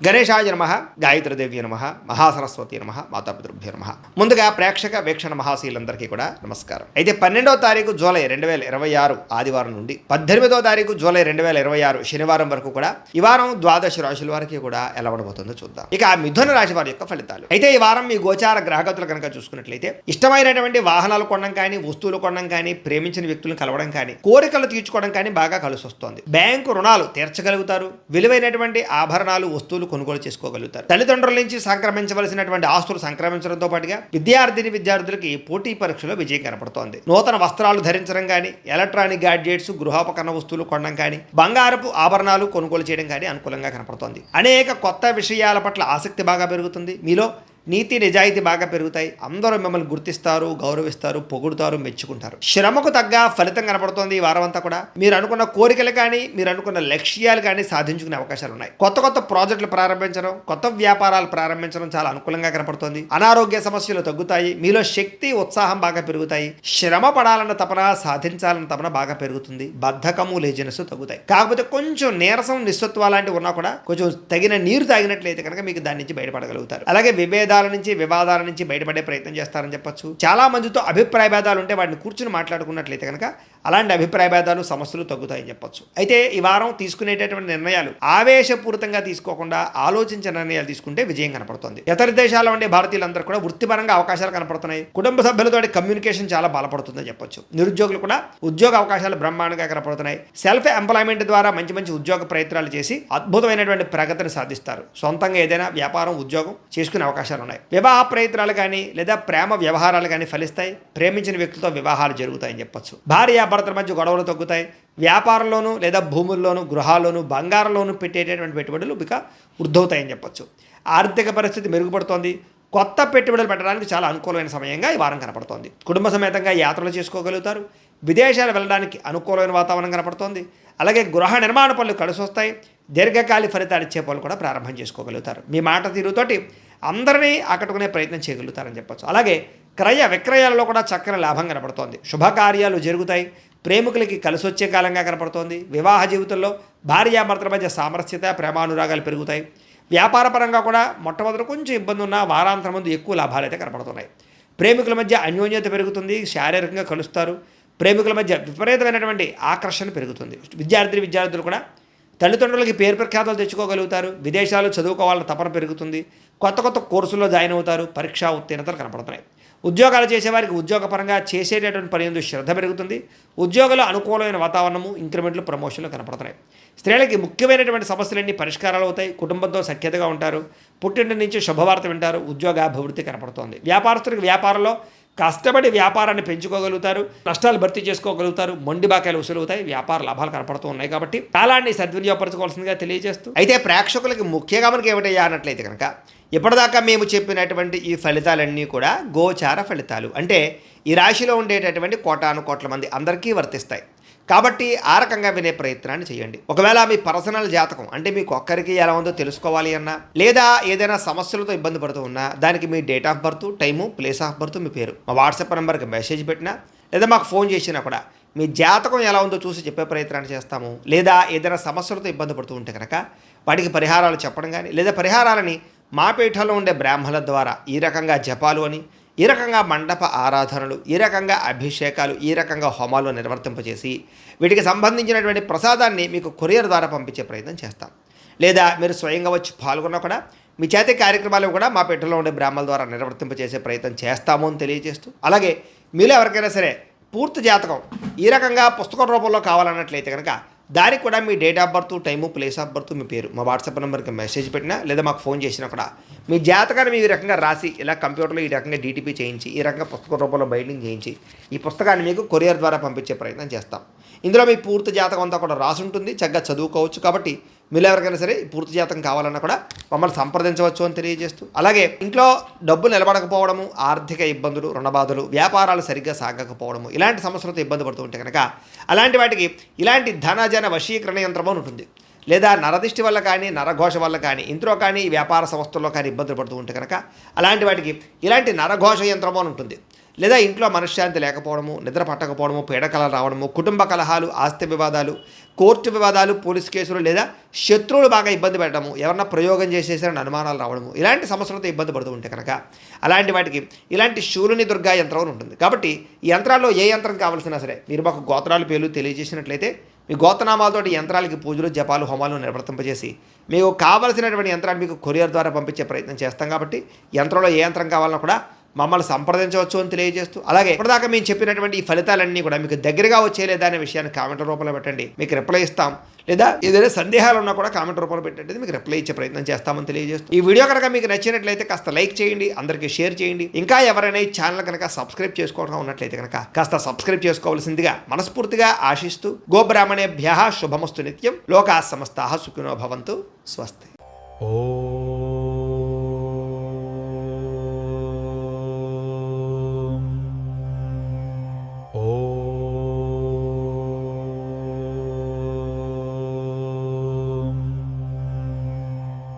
గణేశాయ నమః, గాయత్రీదేవి నమః, మహాసరస్వతి నమః, మాతాపితృభ్యో నమః. ముందుగా ప్రేక్షక వీక్షణ మహాశీలందరికీ కూడా నమస్కారం. అయితే 12వ తారీఖు జూలై 2026 ఆదివారం నుండి 18వ తారీఖు జూలై 2026 శనివారం వరకు కూడా ఈ వారం ద్వాదశ రాశుల వారికి కూడా ఎలా ఉండబోతుందో చూద్దాం. ఇక మిథున రాశి వారి యొక్క ఫలితాలు. అయితే ఈ వారం మీ గోచార గ్రహగతులు కనుక చూసుకున్నట్లయితే ఇష్టమైనటువంటి వాహనాలు కొనడం కానీ, వస్తువులు కొనడం కానీ, ప్రేమించిన వ్యక్తులను కలవడం కానీ, కోరికలు తీర్చుకోవడం కానీ బాగా కలిసి వస్తుంది. బ్యాంకు రుణాలు తీర్చగలుగుతారు. విలువైనటువంటి ఆభరణాలు, వస్తువులు కొనుగోలు చేసుకోగలుగుతారు. తల్లిదండ్రుల నుంచి సంక్రమించవలసినటువంటి ఆస్తులు సంక్రమించడంతో పాటుగా విద్యార్థులకి పోటీ పరీక్షలో విజయం కనపడుతోంది. నూతన వస్త్రాలు ధరించడం కానీ, ఎలక్ట్రానిక్ గ్యాడ్జెట్స్, గృహోపకరణ వస్తువులు కొనడం కానీ, బంగారపు ఆభరణాలు కొనుగోలు చేయడం కానీ అనుకూలంగా కనపడుతోంది. అనేక కొత్త విషయాల పట్ల ఆసక్తి బాగా పెరుగుతుంది. మీలో నీతి నిజాయితీ బాగా పెరుగుతాయి. అందరూ మిమ్మల్ని గుర్తిస్తారు, గౌరవిస్తారు, పొగుడుతారు, మెచ్చుకుంటారు. శ్రమకు తగ్గ ఫలితం కనపడుతోంది ఈ వారం అంతా కూడా. మీరు అనుకున్న కోరికలు కానీ, మీరు అనుకున్న లక్ష్యాలు కానీ సాధించుకునే అవకాశాలు ఉన్నాయి. కొత్త ప్రాజెక్టులు ప్రారంభించడం, కొత్త వ్యాపారాలు ప్రారంభించడం చాలా అనుకూలంగా కనపడుతోంది. అనారోగ్య సమస్యలు తగ్గుతాయి. మీలో శక్తి, ఉత్సాహం బాగా పెరుగుతాయి. శ్రమ పడాలన్న తపన, సాధించాలన్న తపన బాగా పెరుగుతుంది. బద్ధకము, లేజినెస్ తగ్గుతాయి. కాకపోతే కొంచెం నీరసం, నిస్సత్వ లాంటివి ఉన్నా కూడా కొంచెం తగిన నీరు తాగినట్లయితే కనుక మీకు దాని నుంచి బయటపడగలుగుతారు. అలాగే వివాదాల నుంచి బయటపడే ప్రయత్నం చేస్తారని చెప్పొచ్చు. చాలా మందితో అభిప్రాయ భేదాలు ఉంటే వాటిని కూర్చుని మాట్లాడుకున్నట్లయితే కనుక అలాంటి అభిప్రాయ భేదాలు, సమస్యలు తగ్గుతాయని చెప్పొచ్చు. అయితే ఈ వారం తీసుకునేటటువంటి నిర్ణయాలు ఆవేశపూరితంగా తీసుకోకుండా ఆలోచించిన నిర్ణయాలు తీసుకుంటే విజయం కనపడుతుంది. ఇతర దేశాల్లో ఉండే భారతీయులందరూ కూడా వృత్తిపరంగా అవకాశాలు కనపడుతున్నాయి. కుటుంబ సభ్యులతో కమ్యూనికేషన్ చాలా బలపడుతుందని చెప్పొచ్చు. నిరుద్యోగులు కూడా ఉద్యోగ అవకాశాలు బ్రహ్మాండంగా కనపడుతున్నాయి. సెల్ఫ్ ఎంప్లాయ్మెంట్ ద్వారా మంచి ఉద్యోగ ప్రయత్నాలు చేసి అద్భుతమైనటువంటి ప్రగతిని సాధిస్తారు. సొంతంగా ఏదైనా వ్యాపారం, ఉద్యోగం చేసుకునే అవకాశాలు ఉన్నాయి. వివాహ ప్రయత్నాలు కానీ లేదా ప్రేమ వ్యవహారాలు కానీ ఫలిస్తాయి. ప్రేమించిన వ్యక్తులతో వివాహాలు జరుగుతాయని చెప్పొచ్చు. భార్యాభర్తల మధ్య గొడవలు తగ్గుతాయి. వ్యాపారంలోనూ లేదా భూముల్లోనూ, గృహాల్లోనూ, బంగారంలోనూ పెట్టేటటువంటి పెట్టుబడులు ఇక వృద్ధవుతాయని చెప్పొచ్చు. ఆర్థిక పరిస్థితి మెరుగుపడుతోంది. కొత్త పెట్టుబడులు పెట్టడానికి చాలా అనుకూలమైన సమయంగా ఈ వారం కనపడుతోంది. కుటుంబ సమేతంగా యాత్రలు చేసుకోగలుగుతారు. విదేశాలు వెళ్ళడానికి అనుకూలమైన వాతావరణం కనపడుతోంది. అలాగే గృహ నిర్మాణ పనులు కలిసి వస్తాయి. దీర్ఘకాలిక ఫలితాలు ఇచ్చే పనులు కూడా ప్రారంభం చేసుకోగలుగుతారు. మీ మాట తీరుతోటి అందరినీ ఆకట్టుకునే ప్రయత్నం చేయగలుగుతారని చెప్పచ్చు. అలాగే క్రయ విక్రయాలలో కూడా చక్కని లాభం కనపడుతోంది. శుభకార్యాలు జరుగుతాయి. ప్రేమికులకి కలిసి వచ్చే కాలంగా కనపడుతోంది. వివాహ జీవితంలో భార్యాభర్తల మధ్య సామరస్యత, ప్రేమానురాగాలు పెరుగుతాయి. వ్యాపారపరంగా కూడా మొట్టమొదటి కొంచెం ఇబ్బంది ఉన్న వారాంతరం ముందు ఎక్కువ లాభాలు అయితే కనపడుతున్నాయి. ప్రేమికుల మధ్య అన్యోన్యత పెరుగుతుంది. శారీరకంగా కలుస్తారు. ప్రేమికుల మధ్య విపరీతమైనటువంటి ఆకర్షణ పెరుగుతుంది. విద్యార్థులు కూడా తల్లిదండ్రులకి పేరు ప్రఖ్యాతలు తెచ్చుకోగలుగుతారు. విదేశాలు చదువుకోవాలని తపన పెరుగుతుంది. కొత్త కోర్సుల్లో జాయిన్ అవుతారు. పరీక్షా ఉత్తీర్ణతలు కనపడుతున్నాయి. ఉద్యోగాలు చేసేవారికి ఉద్యోగపరంగా చేసేటటువంటి పని ఎందు శ్రద్ధ పెరుగుతుంది. ఉద్యోగంలో అనుకూలమైన వాతావరణము, ఇంక్రిమెంట్లు, ప్రమోషన్లు కనపడుతున్నాయి. స్త్రీలకి ముఖ్యమైనటువంటి సమస్యలన్నీ పరిష్కారాలు అవుతాయి. కుటుంబంతో సఖ్యతగా ఉంటారు. పుట్టింటి నుంచి శుభవార్త వింటారు. ఉద్యోగాభివృద్ధి కనపడుతోంది. వ్యాపారస్తులకు వ్యాపారంలో కష్టపడి వ్యాపారాన్ని పెంచుకోగలుగుతారు. నష్టాలు భర్తీ చేసుకోగలుగుతారు. మొండి బాకాయలు వసూలవుతాయి. వ్యాపార లాభాలు కనపడుతూ ఉన్నాయి. కాబట్టి కాలాన్ని సద్వినియోగపరచుకోవాల్సిందిగా తెలియజేస్తూ, అయితే ప్రేక్షకులకి ముఖ్యంగా మనకి ఏమిటయ్యా అన్నట్లయితే కనుక ఇప్పటిదాకా మేము చెప్పినటువంటి ఈ ఫలితాలన్నీ కూడా గోచార ఫలితాలు. అంటే ఈ రాశిలో ఉండేటటువంటి కోటాను కోట్ల మంది అందరికీ వర్తిస్తాయి. కాబట్టి ఆ రకంగా వినే ప్రయత్నాన్ని చేయండి. ఒకవేళ మీ పర్సనల్ జాతకం అంటే మీకు ఒక్కరికి ఎలా ఉందో తెలుసుకోవాలి అన్నా, లేదా ఏదైనా సమస్యలతో ఇబ్బంది పడుతూ ఉన్నా, దానికి మీ date of birth, time, place of birth, మీ పేరు మా వాట్సాప్ నెంబర్కి మెసేజ్ పెట్టినా, లేదా మాకు ఫోన్ చేసినా కూడా మీ జాతకం ఎలా ఉందో చూసి చెప్పే ప్రయత్నాన్ని చేస్తాము. లేదా ఏదైనా సమస్యలతో ఇబ్బంది పడుతూ ఉంటే కనుక వాటికి పరిహారాలు చెప్పడం కానీ, లేదా పరిహారాలని మా పీఠంలో ఉండే బ్రాహ్మణుల ద్వారా ఈ రకంగా జపాలు అని, ఈ రకంగా మండప ఆరాధనలు, ఈ రకంగా అభిషేకాలు, ఈ రకంగా హోమాలు నిర్వర్తింపజేసి వీటికి సంబంధించినటువంటి ప్రసాదాన్ని మీకు కొరియర్ ద్వారా పంపించే ప్రయత్నం చేస్తాం. లేదా మీరు స్వయంగా వచ్చి పాల్గొన్నా కూడా మీ చేతి కార్యక్రమాలు కూడా మా పీఠంలో ఉండే బ్రాహ్మణుల ద్వారా నిర్వర్తింపజేసే ప్రయత్నం చేస్తాము అని తెలియజేస్తూ, అలాగే మీలో ఎవరికైనా సరే పూర్తి జాతకం ఈ రకంగా పుస్తకం రూపంలో కావాలన్నట్లయితే కనుక దానికి కూడా మీ date of birth, time, place of birth, మీ పేరు మా వాట్సాప్ నెంబర్కి మెసేజ్ పెట్టినా, లేదా మాకు ఫోన్ చేసినా కూడా మీ జాతకాన్ని మీ రకంగా రాసి ఇలా కంప్యూటర్లో ఈ రకంగా డీటీపీ చేయించి, ఈ రకంగా పుస్తక రూపంలో బైండింగ్ చేయించి ఈ పుస్తకాన్ని మీకు కొరియర్ ద్వారా పంపించే ప్రయత్నం చేస్తాం. ఇందులో మీ పూర్తి జాతకం అంతా కూడా రాసి ఉంటుంది. చక్కగా చదువుకోవచ్చు. కాబట్టి మీరు ఎవరికైనా సరే పూర్తి జాతకం కావాలన్నా కూడా మమ్మల్ని సంప్రదించవచ్చు అని తెలియజేస్తూ, అలాగే ఇంట్లో డబ్బు నిలబడకపోవడము, ఆర్థిక ఇబ్బందులు, రుణబాధలు, వ్యాపారాలు సరిగ్గా సాగకపోవడము, ఇలాంటి సమస్యలతో ఇబ్బంది పడుతూ ఉంటే కనుక అలాంటి వాటికి ఇలాంటి ధనజన వశీకరణ యంత్రం అని ఉంటుంది. లేదా నరదిష్టి వల్ల కానీ, నరఘోష వల్ల కానీ, ఇంట్లో కానీ, వ్యాపార సంస్థల్లో కానీ ఇబ్బందులు పడుతూ ఉంటే కనుక అలాంటి వాటికి ఇలాంటి నరఘోష యంత్రము అని ఉంటుంది. లేదా ఇంట్లో మనశ్శాంతి లేకపోవడము, నిద్ర పట్టకపోవడము, పీడకలలు రావడము, కుటుంబ కలహాలు, ఆస్తి వివాదాలు, కోర్టు వివాదాలు, పోలీస్ కేసులు లేదా శత్రువులు బాగా ఇబ్బంది పెట్టడము, ఎవరన్నా ప్రయోగం చేసేసారని అనుమానాలు రావడము, ఇలాంటి సమస్యలతో ఇబ్బంది పడుతూ ఉంటే కనుక అలాంటి వాటికి ఇలాంటి శూలుని దుర్గా యంత్రం అని ఉంటుంది. కాబట్టి ఈ యంత్రాల్లో ఏ యంత్రం కావాల్సినా సరే మీరు మాకు గోత్రాలు పేర్లు తెలియజేసినట్లయితే మీ గోత్రనామాలతోటి యంత్రాలకి పూజలు, జపాలు, హోమాలు నిర్వర్తింపజేసి మీకు కావలసినటువంటి యంత్రాన్ని మీకు కొరియర్ ద్వారా పంపించే ప్రయత్నం చేస్తాం. కాబట్టి యంత్రంలో ఏ యంత్రం కావాలన్నా కూడా మమ్మల్ని సంప్రదించవచ్చు అని తెలియజేస్తూ, అలాగే ఇప్పటిదాకా మేము చెప్పినటువంటి ఈ ఫలితాలన్నీ కూడా మీకు దగ్గరగా వచ్చేలేదా అనే విషయాన్ని కామెంట్ రూపంలో పెట్టండి, మీకు రిప్లై ఇస్తాం. లేదా ఏదైనా సందేహాలు ఉన్నా కూడా కామెంట్ రూపంలో పెట్టండి, మీకు రిప్లై ఇచ్చే ప్రయత్నం చేస్తామని తెలియజేస్తూ, ఈ వీడియో కనుక మీకు నచ్చినట్లయితే కాస్త లైక్ చేయండి, అందరికీ షేర్ చేయండి. ఇంకా ఎవరైనా ఈ ఛానల్ కనుక సబ్స్క్రైబ్ చేసుకోవడం ఉన్నట్లయితే కనుక కాస్త సబ్స్క్రైబ్ చేసుకోవాల్సిందిగా మనస్ఫూర్తిగా ఆశిస్తూ, గోబ్రాహ్మణేభ్యః శుభమస్తు నిత్యం, లోకాః సమస్తాః సుఖినో భవంతు, స్వస్తి. ఓం